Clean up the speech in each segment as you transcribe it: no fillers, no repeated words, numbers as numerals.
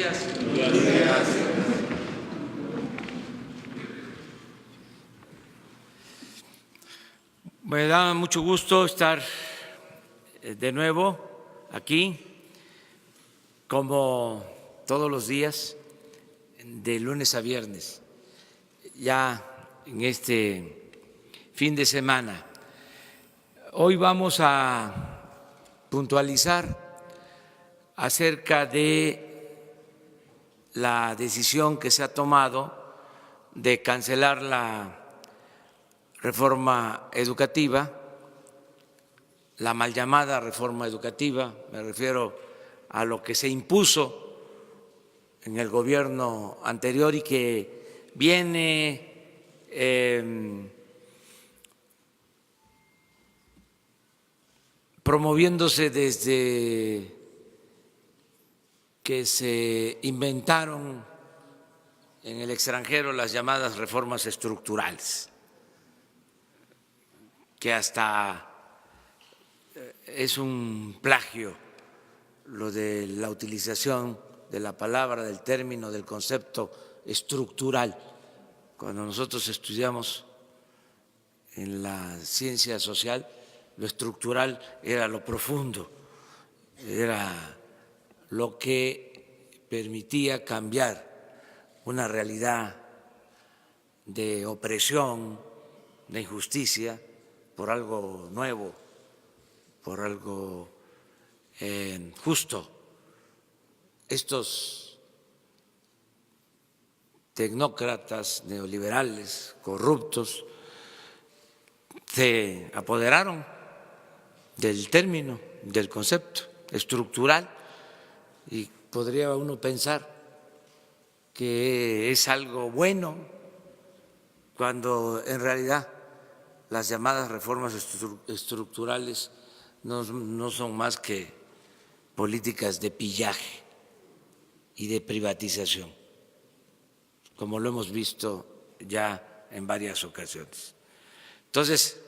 días. Buenos días. Me da mucho gusto estar de nuevo aquí, como todos los días, de lunes a viernes, ya en este fin de semana. Hoy vamos a puntualizar acerca de la decisión que se ha tomado de cancelar la reforma educativa, la mal llamada reforma educativa, me refiero a lo que se impuso en el gobierno anterior y que viene promoviéndose desde que se inventaron en el extranjero las llamadas reformas estructurales, que hasta es un plagio lo de la utilización de la palabra, del término, del concepto estructural. Cuando nosotros estudiamos en la ciencia social, lo estructural era lo profundo, era lo que permitía cambiar una realidad de opresión, de injusticia, por algo nuevo, por algo justo. Estos tecnócratas neoliberales corruptos se apoderaron del término, del concepto estructural, y podría uno pensar que es algo bueno cuando en realidad las llamadas reformas estructurales no son más que políticas de pillaje y de privatización, como lo hemos visto ya en varias ocasiones. Entonces,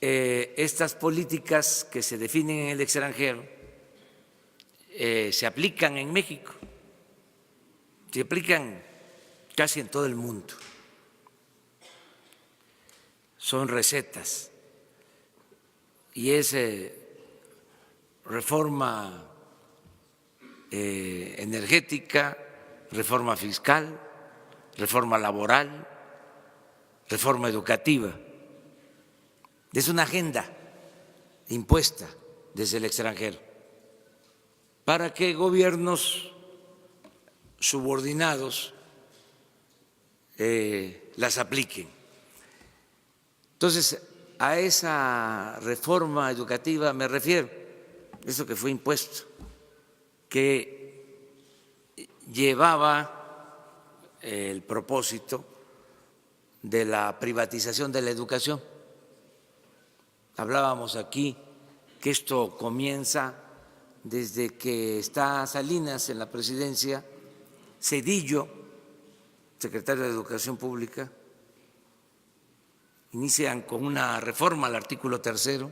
estas políticas que se definen en el extranjero se aplican en México, se aplican casi en todo el mundo. Son recetas y es reforma energética, reforma fiscal, reforma laboral, reforma educativa. Es una agenda impuesta desde el extranjero para que gobiernos subordinados las apliquen. Entonces, a esa reforma educativa me refiero, eso que fue impuesto, que llevaba el propósito de la privatización de la educación. Hablábamos aquí que esto comienza desde que está Salinas en la presidencia, Zedillo, secretario de Educación Pública, inician con una reforma al artículo 3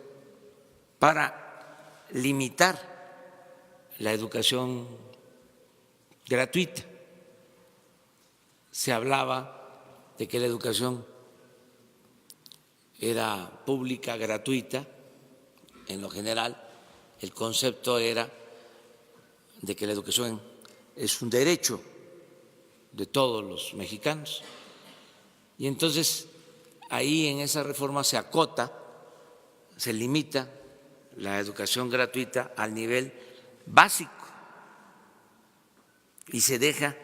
para limitar la educación gratuita. Se hablaba de que la educación era pública, gratuita, en lo general. El concepto era de que la educación es un derecho de todos los mexicanos. Y entonces ahí en esa reforma se acota, se limita la educación gratuita al nivel básico y se deja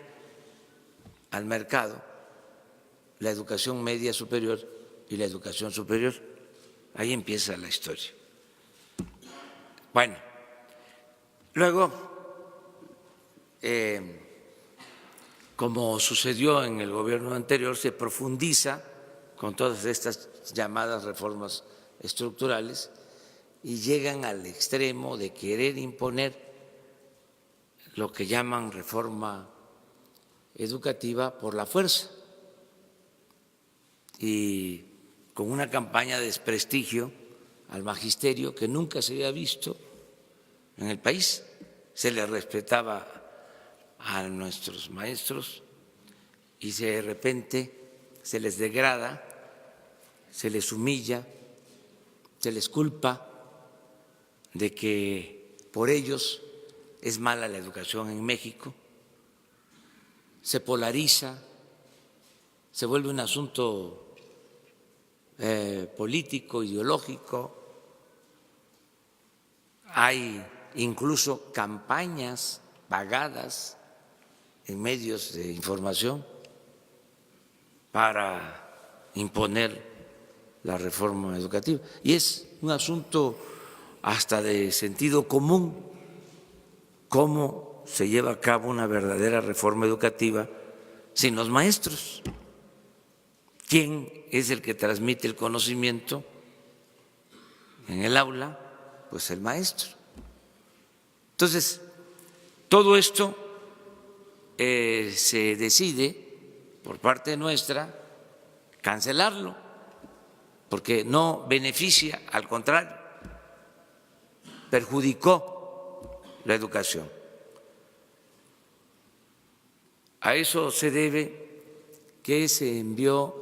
al mercado la educación media superior y la educación superior. Ahí empieza la historia. Bueno, luego, como sucedió en el gobierno anterior, se profundiza con todas estas llamadas reformas estructurales y llegan al extremo de querer imponer lo que llaman reforma educativa por la fuerza y con una campaña de desprestigio al magisterio que nunca se había visto en el país. Se le respetaba a nuestros maestros y de repente se les degrada, se les humilla, se les culpa de que por ellos es mala la educación en México, se polariza, se vuelve un asunto político, ideológico. Hay incluso campañas pagadas en medios de información para imponer la reforma educativa. Y es un asunto hasta de sentido común cómo se lleva a cabo una verdadera reforma educativa sin los maestros. ¿Quién es el que transmite el conocimiento en el aula? Pues el maestro. Entonces, todo esto se decide por parte nuestra cancelarlo, porque no beneficia, al contrario, perjudicó la educación. A eso se debe que se envió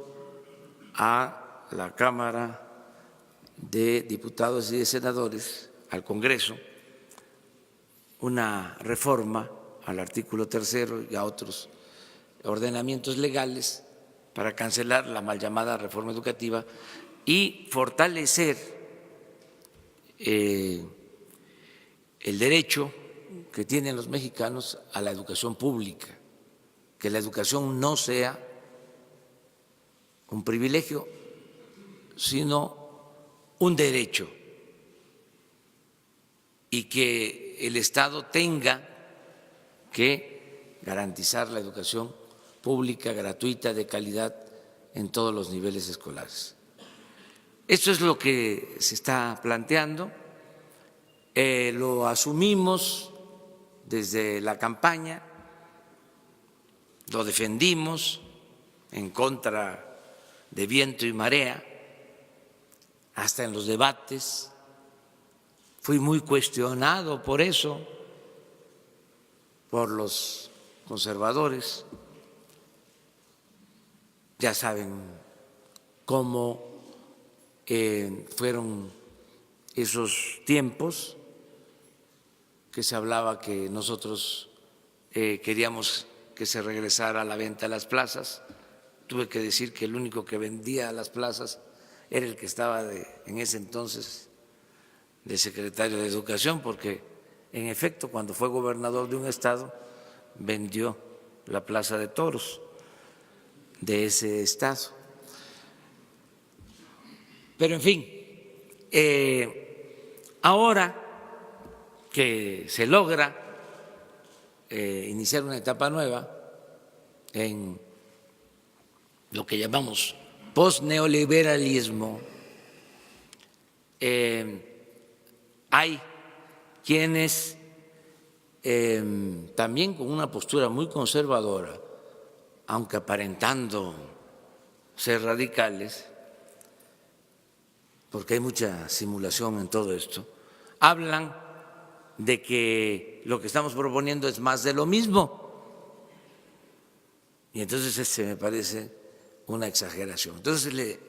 a la Cámara de Diputados y de Senadores, al Congreso, una reforma al artículo 3 y a otros ordenamientos legales para cancelar la mal llamada reforma educativa y fortalecer el derecho que tienen los mexicanos a la educación pública, que la educación no sea un privilegio, sino un derecho, y que el Estado tenga que garantizar la educación pública, gratuita, de calidad en todos los niveles escolares. Esto es lo que se está planteando, lo asumimos desde la campaña, lo defendimos en contra de viento y marea, hasta en los debates. Fui muy cuestionado por eso, por los conservadores. Ya saben cómo fueron esos tiempos que se hablaba que nosotros queríamos que se regresara a la venta de las plazas. Tuve que decir que el único que vendía las plazas era el que estaba en ese entonces de secretario de Educación, porque en efecto cuando fue gobernador de un estado vendió la Plaza de Toros de ese estado. Pero en fin, ahora que se logra iniciar una etapa nueva en lo que llamamos postneoliberalismo, hay quienes también con una postura muy conservadora, aunque aparentando ser radicales, porque hay mucha simulación en todo esto, hablan de que lo que estamos proponiendo es más de lo mismo. Y entonces ese me parece una exageración. Entonces le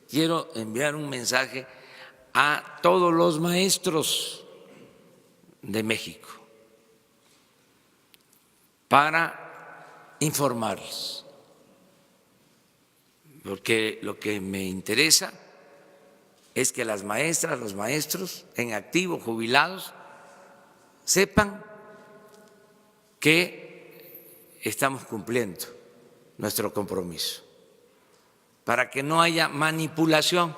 quiero enviar un mensaje a todos los maestros de México para informarles, porque lo que me interesa es que las maestras, los maestros en activo, jubilados, sepan que estamos cumpliendo nuestro compromiso, para que no haya manipulación,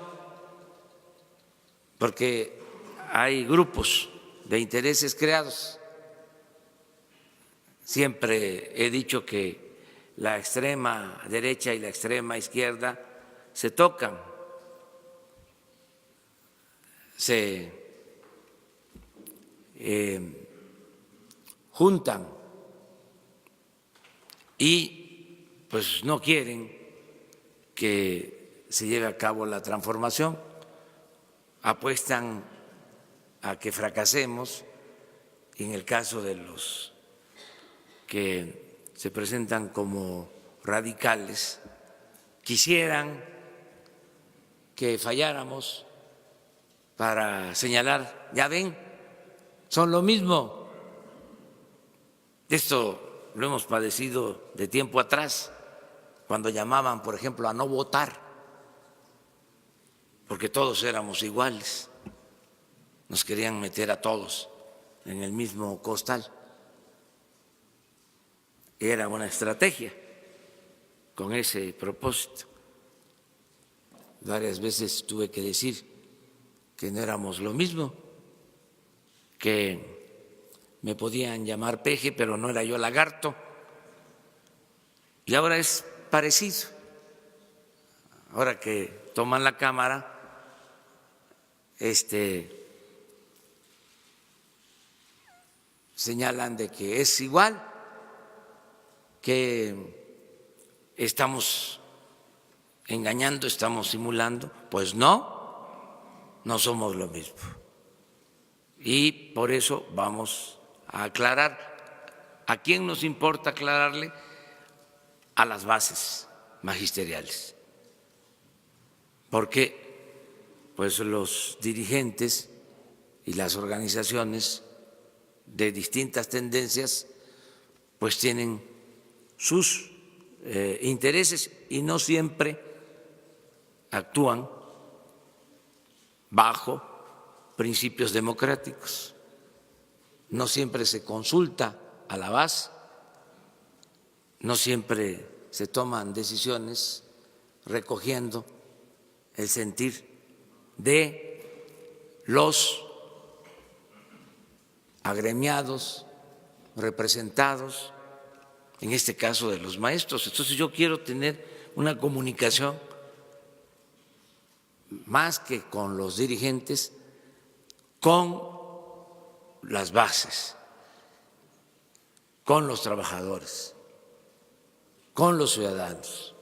porque hay grupos de intereses creados. Siempre he dicho que la extrema derecha y la extrema izquierda se tocan, se juntan y pues no quieren que se lleve a cabo la transformación, apuestan a que fracasemos, y en el caso de los que se presentan como radicales quisieran que falláramos para señalar, ya ven, son lo mismo. Esto lo hemos padecido de tiempo atrás, cuando llamaban, por ejemplo, a no votar, porque todos éramos iguales, nos querían meter a todos en el mismo costal. Era una estrategia con ese propósito. Varias veces tuve que decir que no éramos lo mismo, que me podían llamar peje, pero no era yo lagarto. Y ahora es parecido. Ahora que toman la Cámara, señalan de que es igual, que estamos engañando, estamos simulando. Pues no, no somos lo mismo. Y por eso vamos a aclarar. ¿A quién nos importa aclararle? A las bases magisteriales. Porque pues los dirigentes y las organizaciones de distintas tendencias pues tienen sus intereses y no siempre actúan bajo principios democráticos, no siempre se consulta a la base, no siempre se toman decisiones recogiendo el sentir de los agremiados, representados, en este caso de los maestros. Entonces yo quiero tener una comunicación más que con los dirigentes, con las bases, con los trabajadores, con los ciudadanos.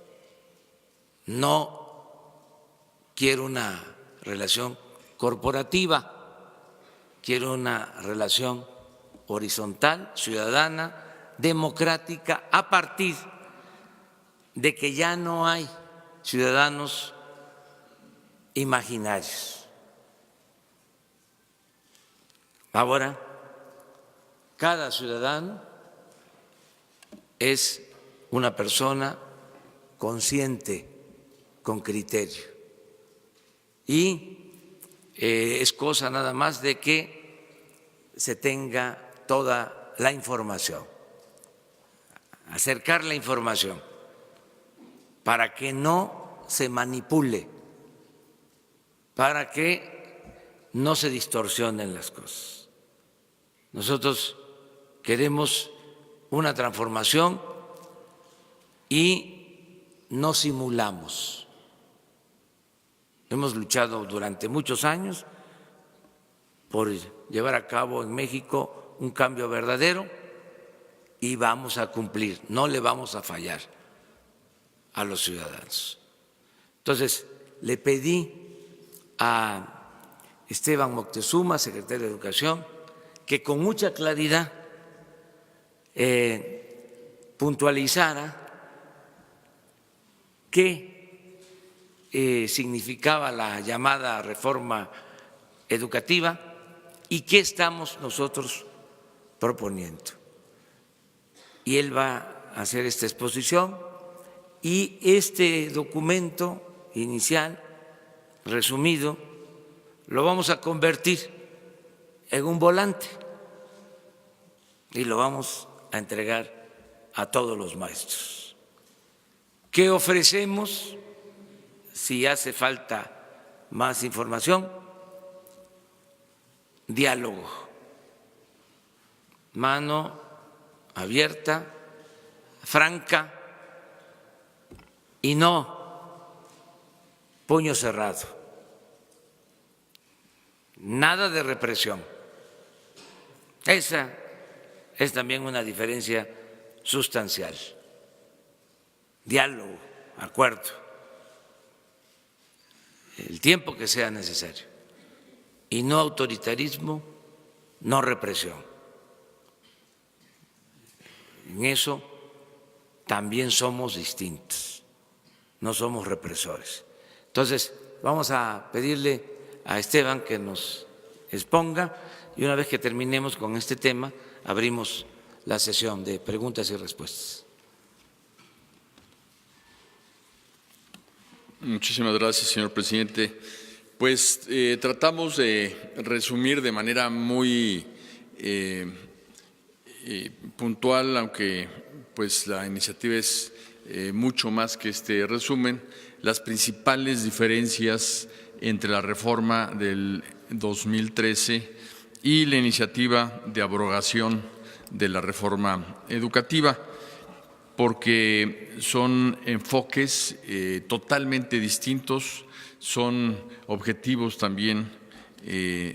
No quiero una relación corporativa, quiero una relación horizontal, ciudadana, democrática, a partir de que ya no hay ciudadanos imaginarios. Ahora, cada ciudadano es una persona consciente, con criterio, y es cosa nada más de que se tenga toda la información, acercar la información para que no se manipule, para que no se distorsionen las cosas. Nosotros queremos una transformación y no simulamos. Hemos luchado durante muchos años por llevar a cabo en México un cambio verdadero y vamos a cumplir, no le vamos a fallar a los ciudadanos. Entonces, le pedí a Esteban Moctezuma, secretario de Educación, que con mucha claridad puntualizara qué significaba la llamada reforma educativa y qué estamos nosotros proponiendo. Y él va a hacer esta exposición y este documento inicial, resumido, lo vamos a convertir en un volante y lo vamos a entregar a todos los maestros. ¿Qué ofrecemos? Si hace falta más información, diálogo, mano abierta, franca y no puño cerrado, nada de represión. Esa es también una diferencia sustancial. Diálogo, acuerdo, el tiempo que sea necesario, y no autoritarismo, no represión. en eso también somos distintos, no somos represores. Entonces, vamos a pedirle a Esteban que nos exponga y una vez que terminemos con este tema, abrimos la sesión de preguntas y respuestas. Muchísimas gracias, señor presidente. Pues tratamos de resumir de manera muy puntual, aunque pues la iniciativa es mucho más que este resumen, las principales diferencias entre la reforma del 2013 y la iniciativa de abrogación de la reforma educativa, porque son enfoques totalmente distintos, son objetivos también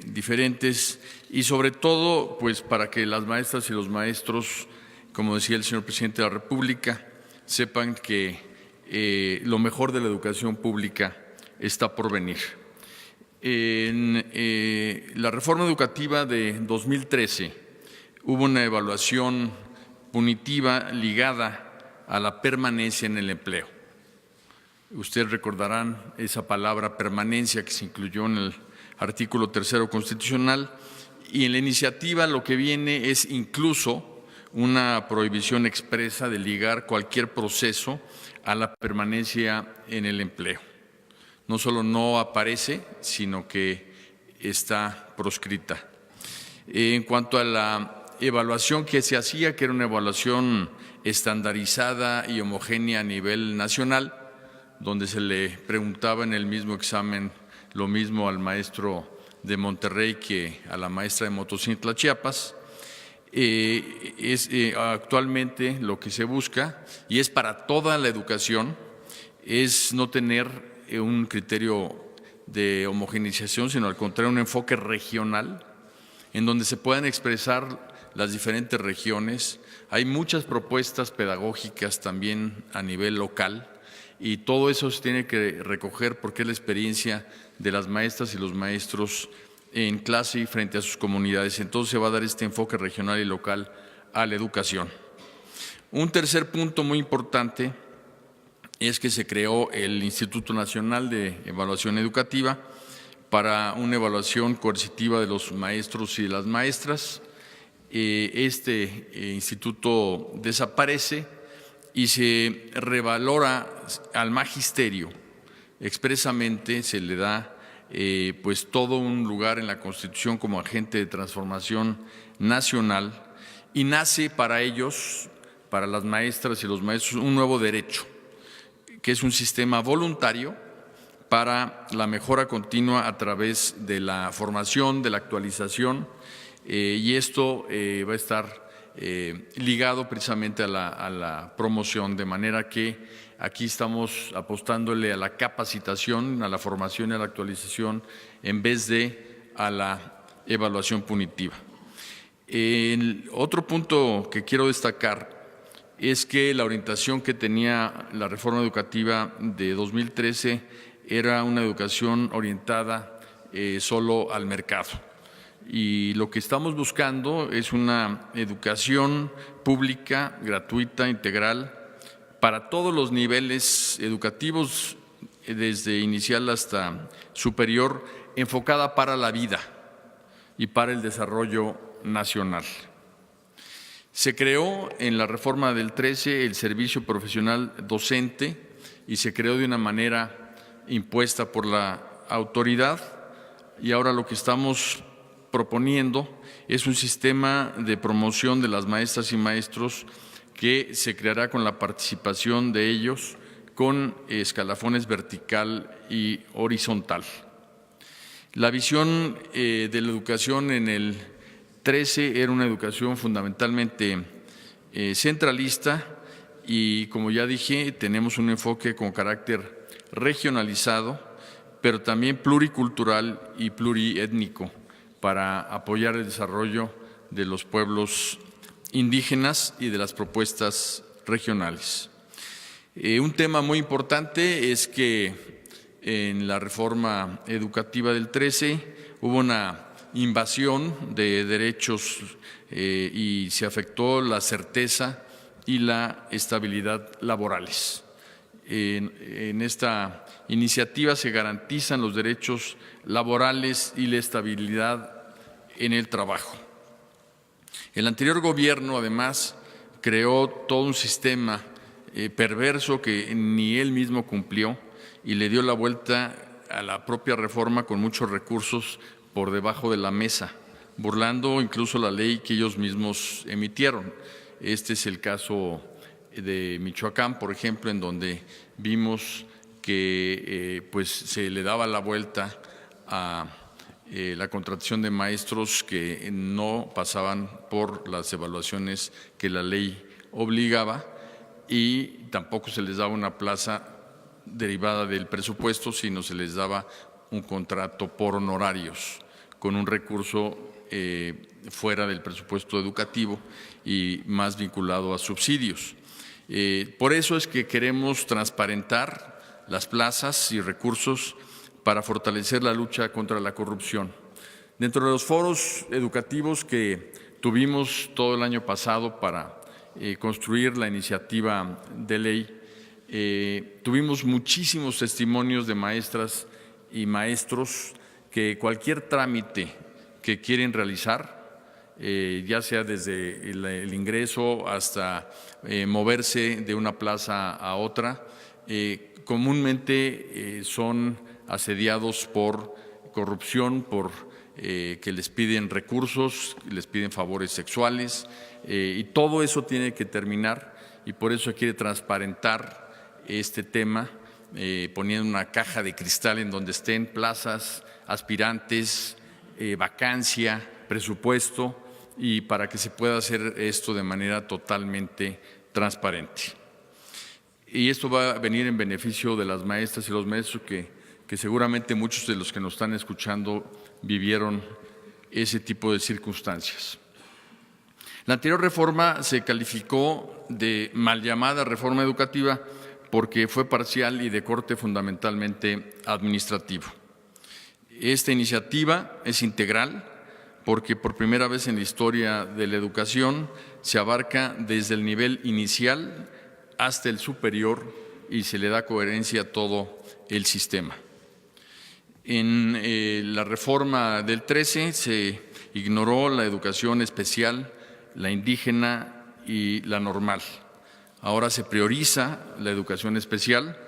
diferentes y sobre todo pues para que las maestras y los maestros, como decía el señor presidente de la República, sepan que lo mejor de la educación pública está por venir. En la reforma educativa de 2013 hubo una evaluación punitiva ligada a la permanencia en el empleo. Ustedes recordarán esa palabra permanencia que se incluyó en el artículo 3º constitucional y en la iniciativa lo que viene es incluso una prohibición expresa de ligar cualquier proceso a la permanencia en el empleo. No solo no aparece, sino que está proscrita. En cuanto a la evaluación que se hacía, que era una evaluación estandarizada y homogénea a nivel nacional, donde se le preguntaba en el mismo examen lo mismo al maestro de Monterrey que a la maestra de Motocintla, Chiapas. Actualmente lo que se busca, y es para toda la educación, es no tener un criterio de homogeneización, sino al contrario un enfoque regional, en donde se puedan expresar las diferentes regiones. Hay muchas propuestas pedagógicas también a nivel local y todo eso se tiene que recoger porque es la experiencia de las maestras y los maestros en clase y frente a sus comunidades. Entonces se va a dar este enfoque regional y local a la educación. Un tercer punto muy importante es que se creó el Instituto Nacional de Evaluación Educativa para una evaluación coercitiva de los maestros y de las maestras. Este instituto desaparece y se revalora al magisterio. Expresamente se le da pues todo un lugar en la Constitución como agente de transformación nacional y nace para ellos, para las maestras y los maestros, un nuevo derecho, que es un sistema voluntario para la mejora continua a través de la formación, de la actualización, y esto va a estar ligado precisamente a la promoción, de manera que aquí estamos apostándole a la capacitación, a la formación y a la actualización en vez de a la evaluación punitiva. El otro punto que quiero destacar es que la orientación que tenía la reforma educativa de 2013 era una educación orientada solo al mercado. Y lo que estamos buscando es una educación pública, gratuita, integral, para todos los niveles educativos, desde inicial hasta superior, enfocada para la vida y para el desarrollo nacional. Se creó en la reforma del 13 el servicio profesional docente y se creó de una manera impuesta por la autoridad y ahora lo que estamos proponiendo es un sistema de promoción de las maestras y maestros que se creará con la participación de ellos con escalafones vertical y horizontal. La visión de la educación en el 13 era una educación fundamentalmente centralista y, como ya dije, tenemos un enfoque con carácter regionalizado, pero también pluricultural y pluriétnico para apoyar el desarrollo de los pueblos indígenas y de las propuestas regionales. Un tema muy importante es que en la reforma educativa del 13 hubo una invasión de derechos y se afectó la certeza y la estabilidad laborales. En esta iniciativa se garantizan los derechos laborales y la estabilidad en el trabajo. El anterior gobierno, además, creó todo un sistema perverso que ni él mismo cumplió y le dio la vuelta a la propia reforma con muchos recursos por debajo de la mesa, burlando incluso la ley que ellos mismos emitieron. Este es el caso de Michoacán, por ejemplo, en donde vimos que pues se le daba la vuelta a la contratación de maestros que no pasaban por las evaluaciones que la ley obligaba y tampoco se les daba una plaza derivada del presupuesto, sino se les daba un contrato por honorarios con un recurso fuera del presupuesto educativo y más vinculado a subsidios. Por eso es que queremos transparentar las plazas y recursos para fortalecer la lucha contra la corrupción. Dentro de los foros educativos que tuvimos todo el año pasado para construir la iniciativa de ley, tuvimos muchísimos testimonios de maestras y maestros que cualquier trámite que quieren realizar, ya sea desde el ingreso hasta moverse de una plaza a otra, comúnmente son asediados por corrupción, por que les piden recursos, les piden favores sexuales, y todo eso tiene que terminar, y por eso quiere transparentar este tema, poniendo una caja de cristal en donde estén plazas, aspirantes, vacancia, presupuesto, y para que se pueda hacer esto de manera totalmente transparente. Y esto va a venir en beneficio de las maestras y los maestros que seguramente muchos de los que nos están escuchando vivieron ese tipo de circunstancias. La anterior reforma se calificó de mal llamada reforma educativa porque fue parcial y de corte fundamentalmente administrativo. Esta iniciativa es integral porque por primera vez en la historia de la educación se abarca desde el nivel inicial hasta el superior y se le da coherencia a todo el sistema. En la reforma del 13 se ignoró la educación especial, la indígena y la normal. Ahora se prioriza la educación especial,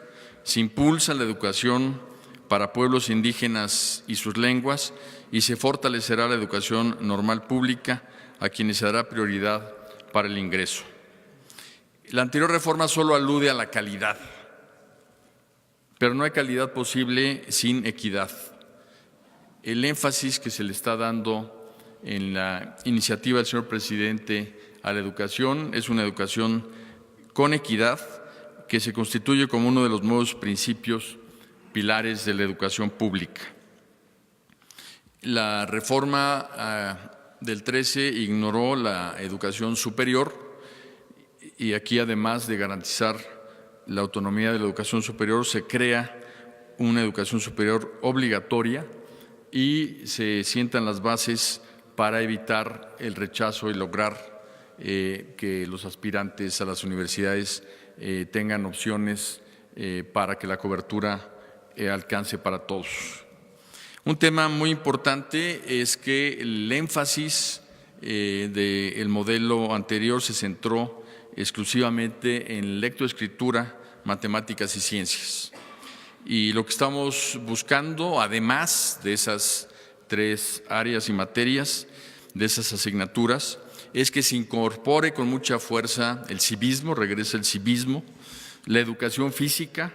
se impulsa la educación para pueblos indígenas y sus lenguas y se fortalecerá la educación normal pública a quienes se dará prioridad para el ingreso. La anterior reforma solo alude a la calidad, pero no hay calidad posible sin equidad. El énfasis que se le está dando en la iniciativa del señor presidente a la educación es una educación con equidad que se constituye como uno de los nuevos principios pilares de la educación pública. La reforma del 13 ignoró la educación superior y aquí, además de garantizar la autonomía de la educación superior, se crea una educación superior obligatoria y se sientan las bases para evitar el rechazo y lograr que los aspirantes a las universidades tengan opciones para que la cobertura alcance para todos. Un tema muy importante es que el énfasis del modelo anterior se centró exclusivamente en lectoescritura, matemáticas y ciencias. Y lo que estamos buscando, además de esas tres áreas y materias, de esas asignaturas, es que se incorpore con mucha fuerza el civismo, regrese el civismo, la educación física,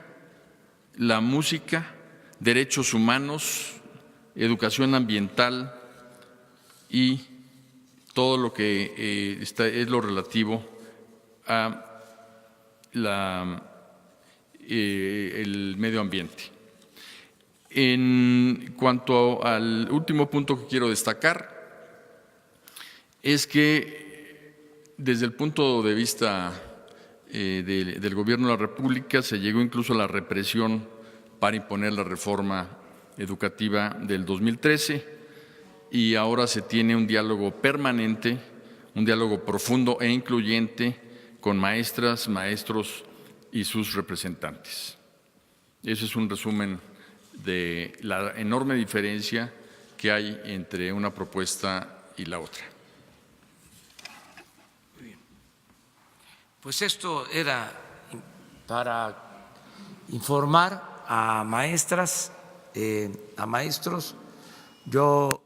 la música, derechos humanos, educación ambiental y todo lo que es lo relativo a el medio ambiente. En cuanto al último punto que quiero destacar, es que desde el punto de vista del Gobierno de la República se llegó incluso a la represión para imponer la reforma educativa del 2013 y ahora se tiene un diálogo permanente, un diálogo profundo e incluyente con maestras, maestros y sus representantes. Ese es un resumen de la enorme diferencia que hay entre una propuesta y la otra. Pues esto era para informar a maestras, a maestros. Yo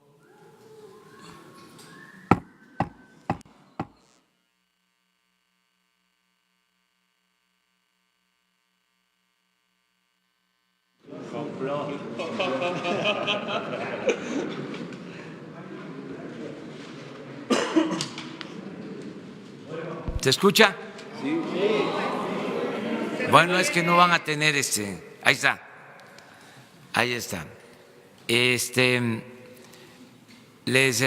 ¿se escucha? Sí. Bueno, es que no van a tener ahí está. Ahí está. Les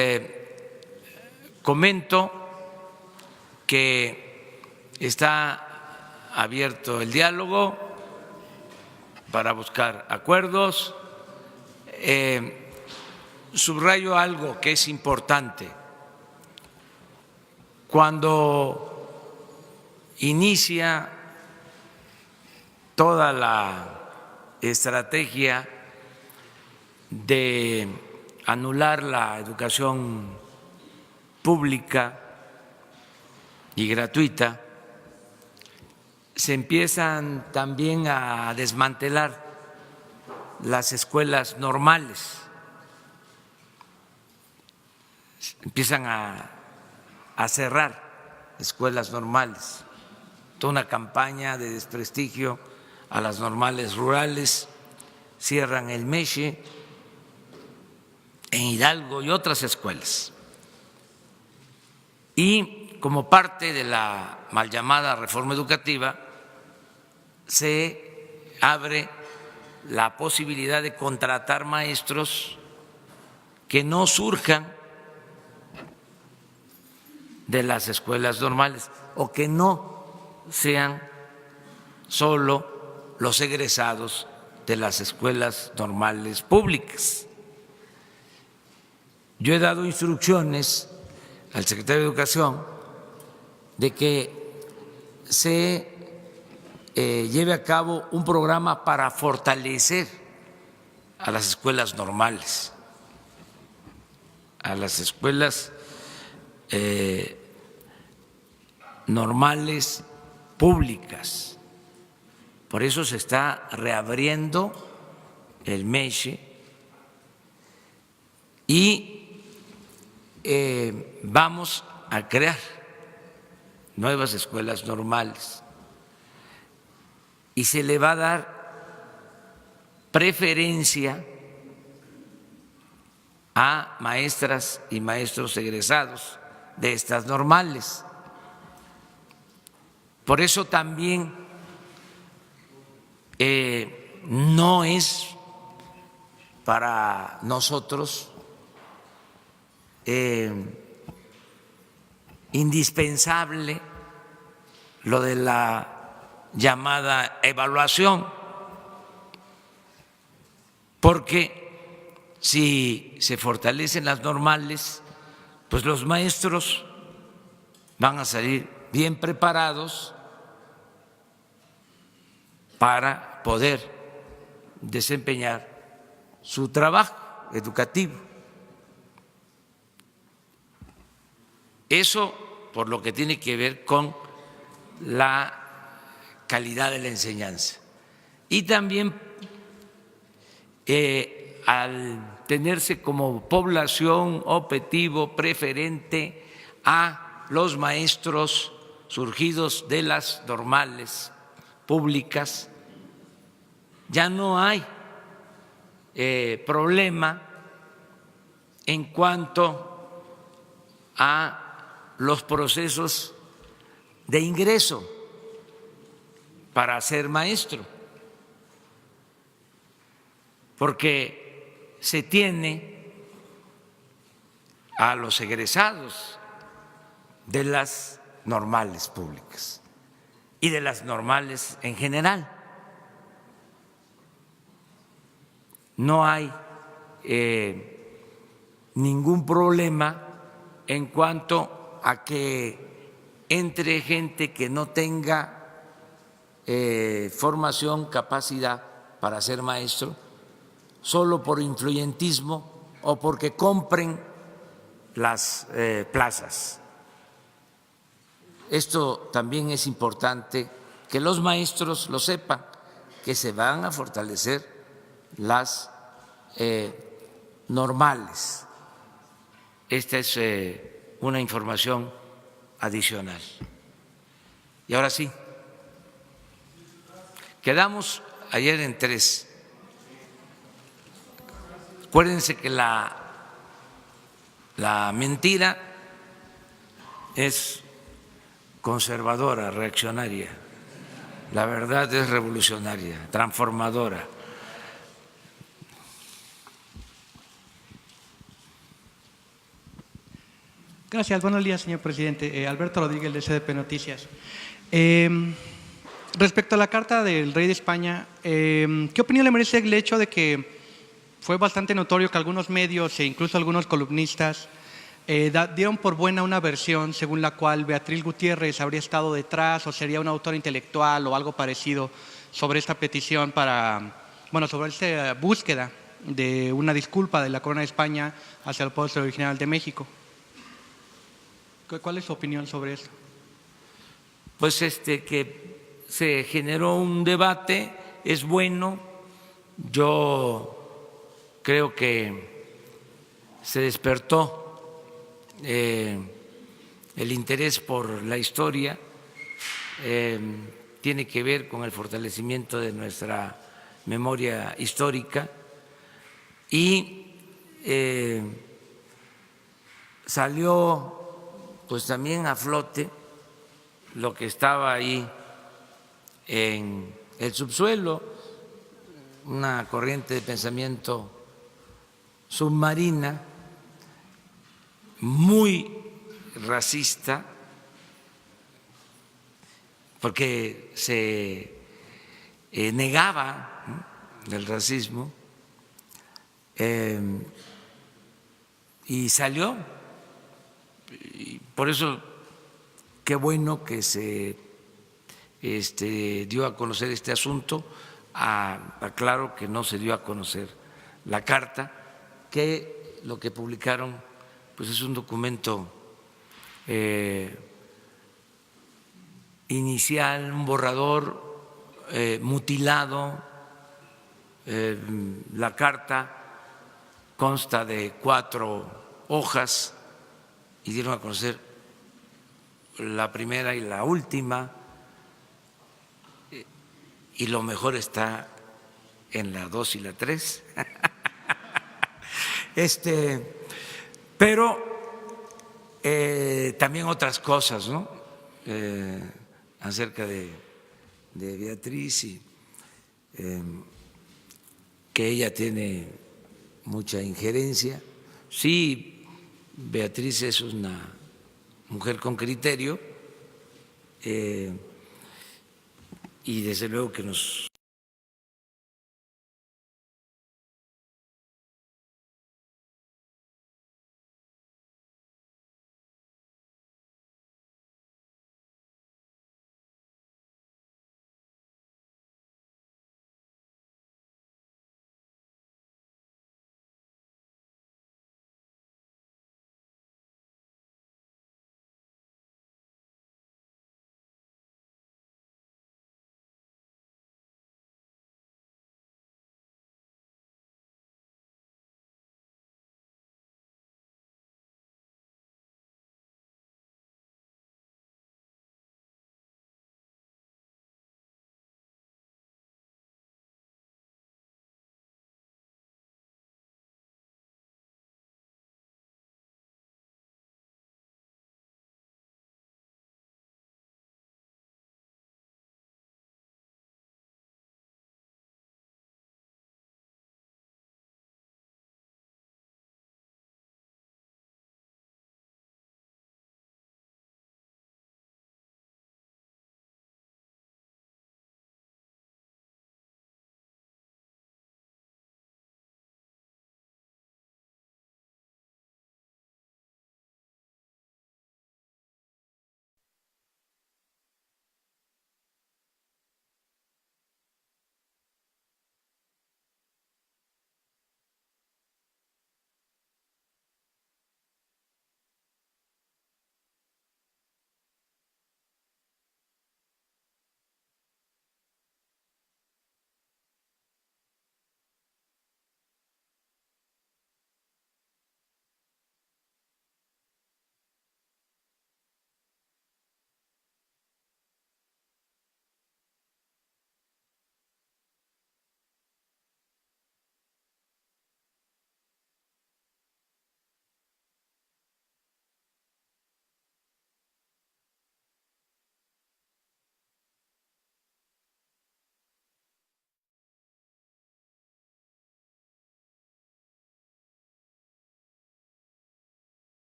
comento que está abierto el diálogo para buscar acuerdos. Subrayo algo que es importante. Cuando inicia toda la estrategia de anular la educación pública y gratuita, se empiezan también a desmantelar las escuelas normales, empiezan a cerrar escuelas normales, toda una campaña de desprestigio a las normales rurales, cierran el MESHE en Hidalgo y otras escuelas. Y como parte de la mal llamada reforma educativa, se abre la posibilidad de contratar maestros que no surjan de las escuelas normales o que no sean solo los egresados de las escuelas normales públicas. Yo he dado instrucciones al secretario de Educación de que se lleve a cabo un programa para fortalecer a las escuelas normales, a las escuelas normales públicas. Por eso se está reabriendo el MESHE y vamos a crear nuevas escuelas normales y se le va a dar preferencia a maestras y maestros egresados de estas normales. Por eso también no es para nosotros indispensable lo de la llamada evaluación, porque si se fortalecen las normales, pues los maestros van a salir bien preparados para poder desempeñar su trabajo educativo. Eso por lo que tiene que ver con la calidad de la enseñanza. Y también al tenerse como población objetivo preferente a los maestros surgidos de las normales públicas, ya no hay problema en cuanto a los procesos de ingreso para ser maestro, porque se tiene a los egresados de las normales públicas y de las normales en general. No hay ningún problema en cuanto a que entre gente que no tenga formación, capacidad para ser maestro, solo por influyentismo o porque compren las plazas. Esto también es importante que los maestros lo sepan, que se van a fortalecer las normales. Esta es una información adicional. Y ahora sí, quedamos ayer en 3. Acuérdense que la mentira es conservadora, reaccionaria. La verdad es revolucionaria, transformadora. Gracias. Buenos días, señor presidente. Alberto Rodríguez, de CDP Noticias. Respecto a la carta del rey de España, ¿qué opinión le merece el hecho de que fue bastante notorio que algunos medios e incluso algunos columnistas dieron por buena una versión según la cual Beatriz Gutiérrez habría estado detrás o sería una autora intelectual o algo parecido sobre esta petición sobre esta búsqueda de una disculpa de la Corona de España hacia el pueblo original de México? ¿Cuál es su opinión sobre eso? Pues que se generó un debate, es bueno. Yo creo que se despertó el interés por la historia, tiene que ver con el fortalecimiento de nuestra memoria histórica y salió pues también a flote lo que estaba ahí en el subsuelo, una corriente de pensamiento submarina muy racista, porque se negaba el racismo y salió. Y por eso qué bueno que se dio a conocer este asunto. Aclaro que no se dio a conocer la carta, que lo que publicaron pues es un documento inicial, un borrador mutilado. La carta consta de 4 hojas y dieron a conocer la primera y la última, y lo mejor está en la 2 y la 3. Pero también otras cosas, ¿no? Acerca de Beatriz, y que ella tiene mucha injerencia. Sí, Beatriz es una mujer con criterio y desde luego que nos